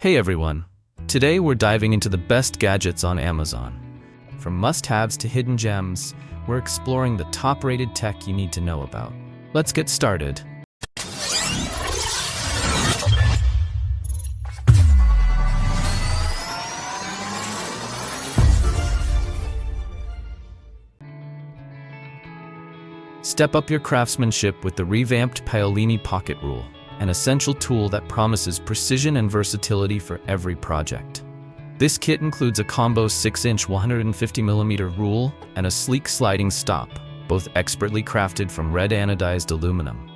Hey everyone! Today we're diving into the best gadgets on Amazon. From must-haves to hidden gems, we're exploring the top-rated tech you need to know about. Let's get started. Step up your craftsmanship with the revamped Paolini Pocket Rule, an essential tool that promises precision and versatility for every project. This kit includes a combo 6-inch 150mm rule and a sleek sliding stop, both expertly crafted from red anodized aluminum.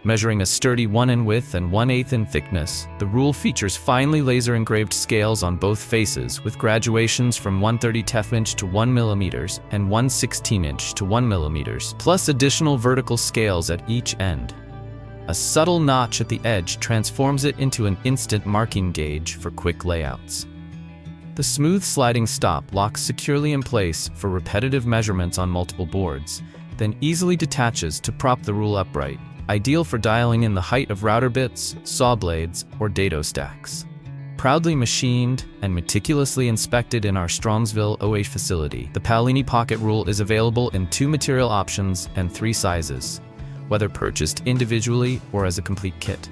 Measuring a sturdy 1 in width and 1/8 in thickness, the rule features finely laser-engraved scales on both faces with graduations from 1/32" to 1mm and 1/16" to 1mm, plus additional vertical scales at each end. A subtle notch at the edge transforms it into an instant marking gauge for quick layouts. The smooth sliding stop locks securely in place for repetitive measurements on multiple boards, then easily detaches to prop the rule upright, ideal for dialing in the height of router bits, saw blades, or dado stacks. Proudly machined and meticulously inspected in our Strongsville, OH facility, the Paolini Pocket Rule is available in 2 material options and 3 sizes, whether purchased individually or as a complete kit.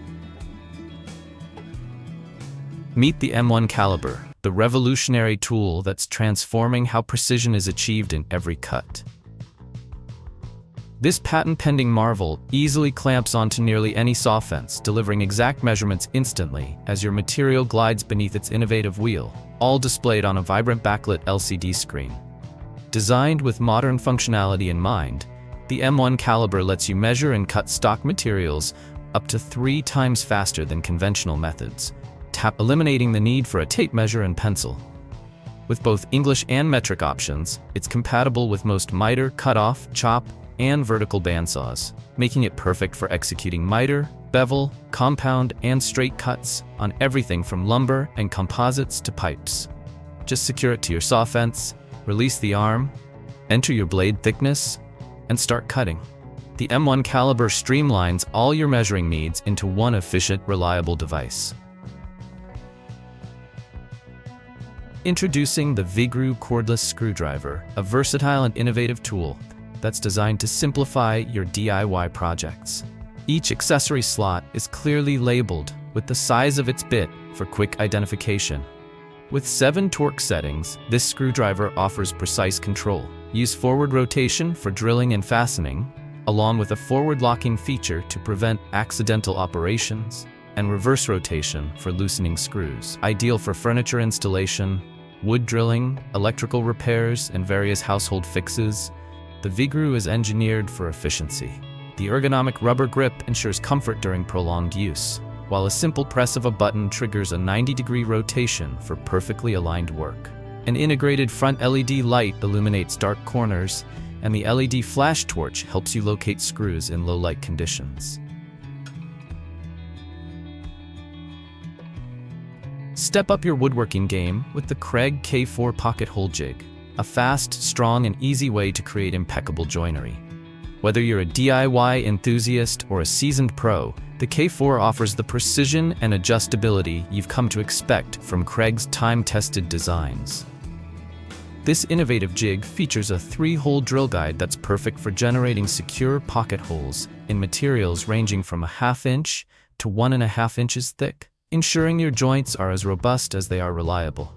Meet the M1 Caliber, the revolutionary tool that's transforming how precision is achieved in every cut. This patent-pending marvel easily clamps onto nearly any saw fence, delivering exact measurements instantly as your material glides beneath its innovative wheel, all displayed on a vibrant backlit LCD screen. Designed with modern functionality in mind, the M1 Caliber lets you measure and cut stock materials up to 3 times faster than conventional methods, eliminating the need for a tape measure and pencil. With both English and metric options, it's compatible with most miter, cutoff, chop, and vertical bandsaws, making it perfect for executing miter, bevel, compound, and straight cuts on everything from lumber and composites to pipes. Just secure it to your saw fence, release the arm, enter your blade thickness, and start cutting. The M1 Caliber streamlines all your measuring needs into one efficient, reliable device. Introducing the VIGRUE cordless screwdriver, a versatile and innovative tool that's designed to simplify your DIY projects. Each accessory slot is clearly labeled with the size of its bit for quick identification. With 7 torque settings, this screwdriver offers precise control. Use forward rotation for drilling and fastening, along with a forward locking feature to prevent accidental operations, and reverse rotation for loosening screws. Ideal for furniture installation, wood drilling, electrical repairs, and various household fixes, the VIGRUE is engineered for efficiency. The ergonomic rubber grip ensures comfort during prolonged use, while a simple press of a button triggers a 90-degree rotation for perfectly aligned work. An integrated front LED light illuminates dark corners, and the LED flash torch helps you locate screws in low-light conditions. Step up your woodworking game with the Kreg K4 Pocket Hole Jig, a fast, strong, and easy way to create impeccable joinery. Whether you're a DIY enthusiast or a seasoned pro, the K4 offers the precision and adjustability you've come to expect from Kreg's time-tested designs. This innovative jig features a 3-hole drill guide that's perfect for generating secure pocket holes in materials ranging from a 1/2 inch to 1.5 inches thick, ensuring your joints are as robust as they are reliable.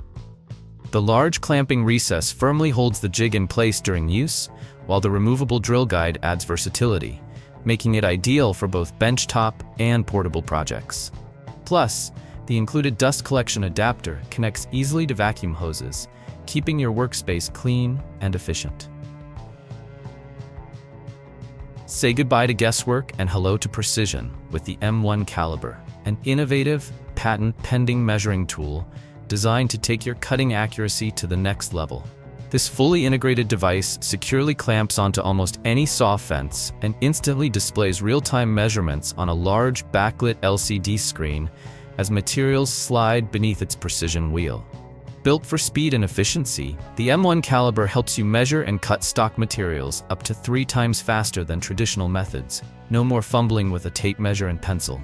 The large clamping recess firmly holds the jig in place during use, while the removable drill guide adds versatility, making it ideal for both benchtop and portable projects. Plus, the included dust collection adapter connects easily to vacuum hoses, keeping your workspace clean and efficient. Say goodbye to guesswork and hello to precision with the M1 Caliber, an innovative, patent-pending measuring tool designed to take your cutting accuracy to the next level. This fully integrated device securely clamps onto almost any saw fence and instantly displays real-time measurements on a large backlit LCD screen as materials slide beneath its precision wheel. Built for speed and efficiency, the M1 Caliber helps you measure and cut stock materials up to 3 times faster than traditional methods. No more fumbling with a tape measure and pencil.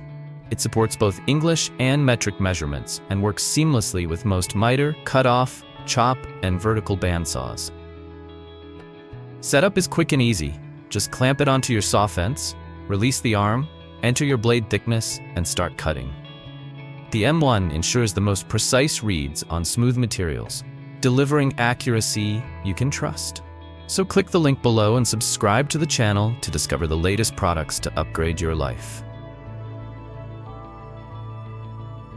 It supports both English and metric measurements and works seamlessly with most miter, cut-off, chop, and vertical bandsaws. Setup is quick and easy. Just clamp it onto your saw fence, release the arm, enter your blade thickness, and start cutting. The M1 ensures the most precise reads on smooth materials, delivering accuracy you can trust. So click the link below and subscribe to the channel to discover the latest products to upgrade your life.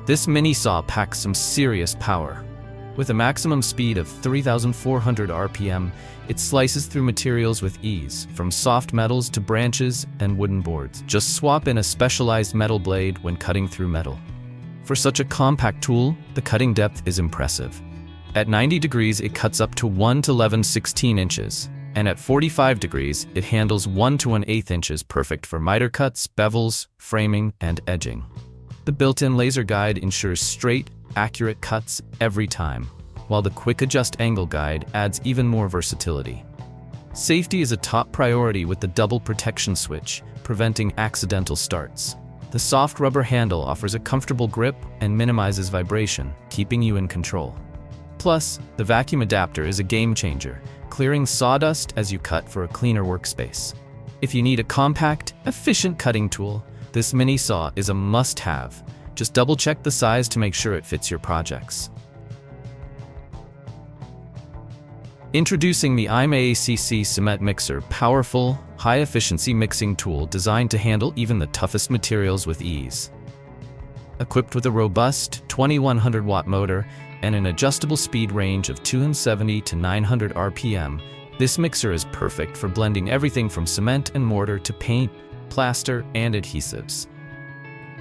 This mini saw packs some serious power. With a maximum speed of 3,400 RPM, it slices through materials with ease, from soft metals to branches and wooden boards. Just swap in a specialized metal blade when cutting through metal. For such a compact tool, the cutting depth is impressive. At 90 degrees, it cuts up to 1 to 11/16 inches, and at 45 degrees, it handles 1 to 1/8 inches, perfect for miter cuts, bevels, framing, and edging. The built-in laser guide ensures straight, accurate cuts every time, while the quick adjust angle guide adds even more versatility. Safety is a top priority with the double protection switch, preventing accidental starts. The soft rubber handle offers a comfortable grip and minimizes vibration, keeping you in control. Plus, the vacuum adapter is a game changer, clearing sawdust as you cut for a cleaner workspace. If you need a compact, efficient cutting tool, this mini saw is a must-have. Just double-check the size to make sure it fits your projects. Introducing the IMAYCC Cement Mixer, powerful, high-efficiency mixing tool designed to handle even the toughest materials with ease. Equipped with a robust 2100-watt motor and an adjustable speed range of 270 to 900 RPM, this mixer is perfect for blending everything from cement and mortar to paint, plaster, and adhesives.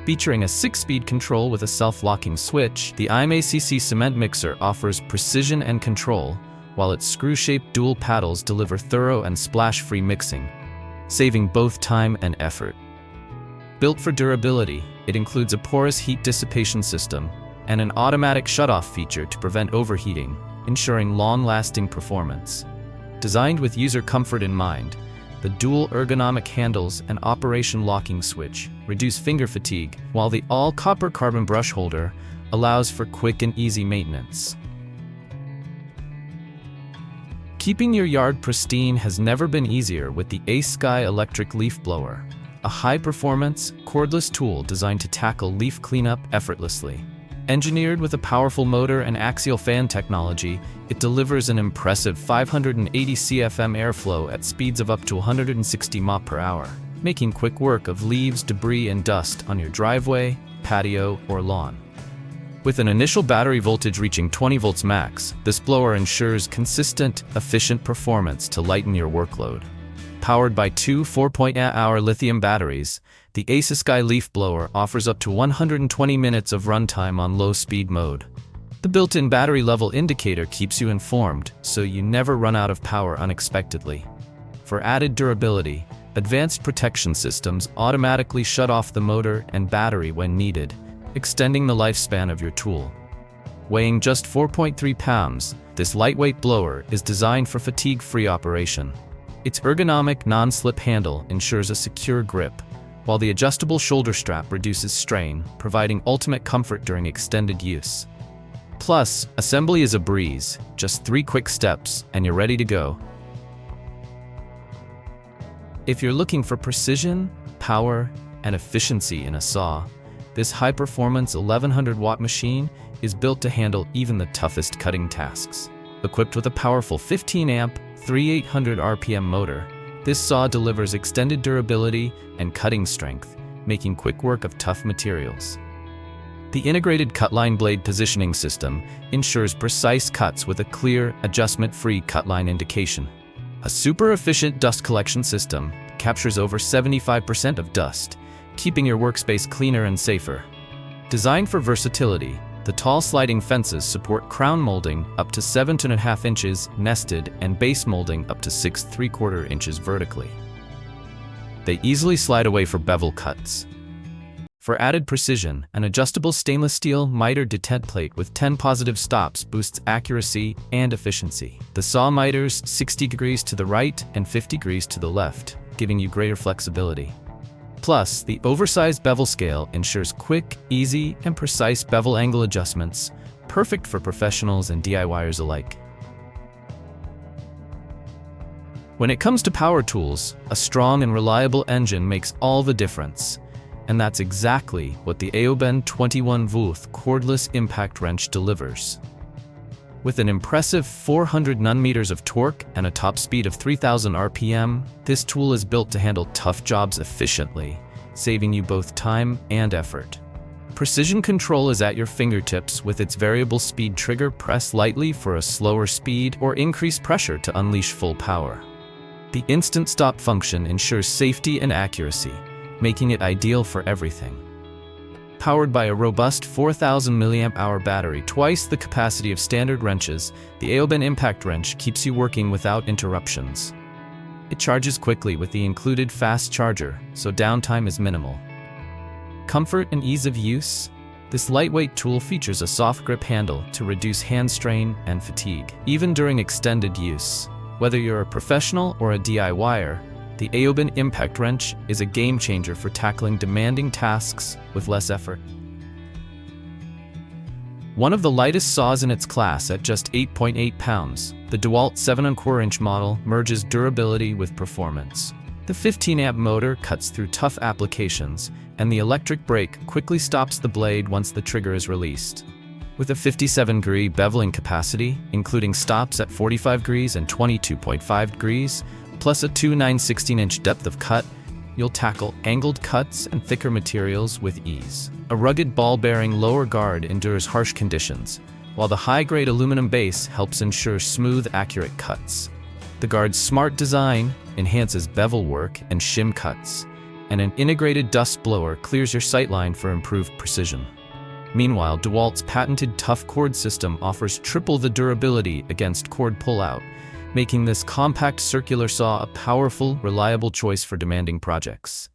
Featuring a 6-speed control with a self-locking switch, the IMAYCC Cement Mixer offers precision and control, while its screw-shaped dual paddles deliver thorough and splash-free mixing, saving both time and effort. Built for durability, it includes a porous heat dissipation system and an automatic shutoff feature to prevent overheating, ensuring long-lasting performance. Designed with user comfort in mind, the dual ergonomic handles and operation locking switch reduce finger fatigue, while the all-copper carbon brush holder allows for quick and easy maintenance. Keeping your yard pristine has never been easier with the IMAYCC electric leaf blower, a high-performance, cordless tool designed to tackle leaf cleanup effortlessly. Engineered with a powerful motor and axial fan technology, it delivers an impressive 580 CFM airflow at speeds of up to 160 mph, making quick work of leaves, debris, and dust on your driveway, patio, or lawn. With an initial battery voltage reaching 20 volts max, this blower ensures consistent, efficient performance to lighten your workload. Powered by two 4.8-hour lithium batteries, the IMAYCC leaf blower offers up to 120 minutes of runtime on low-speed mode. The built-in battery level indicator keeps you informed, so you never run out of power unexpectedly. For added durability, advanced protection systems automatically shut off the motor and battery when needed, extending the lifespan of your tool. Weighing just 4.3 pounds, this lightweight blower is designed for fatigue-free operation. Its ergonomic non-slip handle ensures a secure grip, while the adjustable shoulder strap reduces strain, providing ultimate comfort during extended use. Plus, assembly is a breeze, just 3 quick steps, and you're ready to go. If you're looking for precision, power, and efficiency in a saw, this high-performance 1100-watt machine is built to handle even the toughest cutting tasks. Equipped with a powerful 15-amp, 3800 RPM motor, this saw delivers extended durability and cutting strength, making quick work of tough materials. The integrated cutline blade positioning system ensures precise cuts with a clear, adjustment-free cutline indication. A super-efficient dust collection system captures over 75% of dust, keeping your workspace cleaner and safer. Designed for versatility, the tall sliding fences support crown molding up to 7.5 inches nested and base molding up to 6.75 inches vertically. They easily slide away for bevel cuts. For added precision, an adjustable stainless steel miter detent plate with 10 positive stops boosts accuracy and efficiency. The saw miters 60 degrees to the right and 50 degrees to the left, giving you greater flexibility. Plus, the oversized bevel scale ensures quick, easy, and precise bevel angle adjustments, perfect for professionals and DIYers alike. When it comes to power tools, a strong and reliable engine makes all the difference. And that's exactly what the AOBEN 21V cordless impact wrench delivers. With an impressive 400 Nm of torque and a top speed of 3000 RPM, this tool is built to handle tough jobs efficiently, saving you both time and effort. Precision control is at your fingertips with its variable speed trigger. Press lightly for a slower speed or increase pressure to unleash full power. The instant stop function ensures safety and accuracy, making it ideal for everything. Powered by a robust 4000 mAh battery, twice the capacity of standard wrenches, the AOBEN impact wrench keeps you working without interruptions. It charges quickly with the included fast charger, so downtime is minimal. Comfort and ease of use. This lightweight tool features a soft grip handle to reduce hand strain and fatigue, even during extended use. Whether you're a professional or a DIYer, the AOBEN impact wrench is a game changer for tackling demanding tasks with less effort. One of the lightest saws in its class at just 8.8 pounds, the DEWALT 7¼ model merges durability with performance. The 15-amp motor cuts through tough applications, and the electric brake quickly stops the blade once the trigger is released. With a 57-degree beveling capacity, including stops at 45 degrees and 22.5 degrees, plus a 2 9/16" depth of cut, you'll tackle angled cuts and thicker materials with ease. A rugged ball-bearing lower guard endures harsh conditions, while the high-grade aluminum base helps ensure smooth, accurate cuts. The guard's smart design enhances bevel work and shim cuts, and an integrated dust blower clears your sightline for improved precision. Meanwhile, DEWALT's patented tough cord system offers triple the durability against cord pullout, making this compact circular saw a powerful, reliable choice for demanding projects.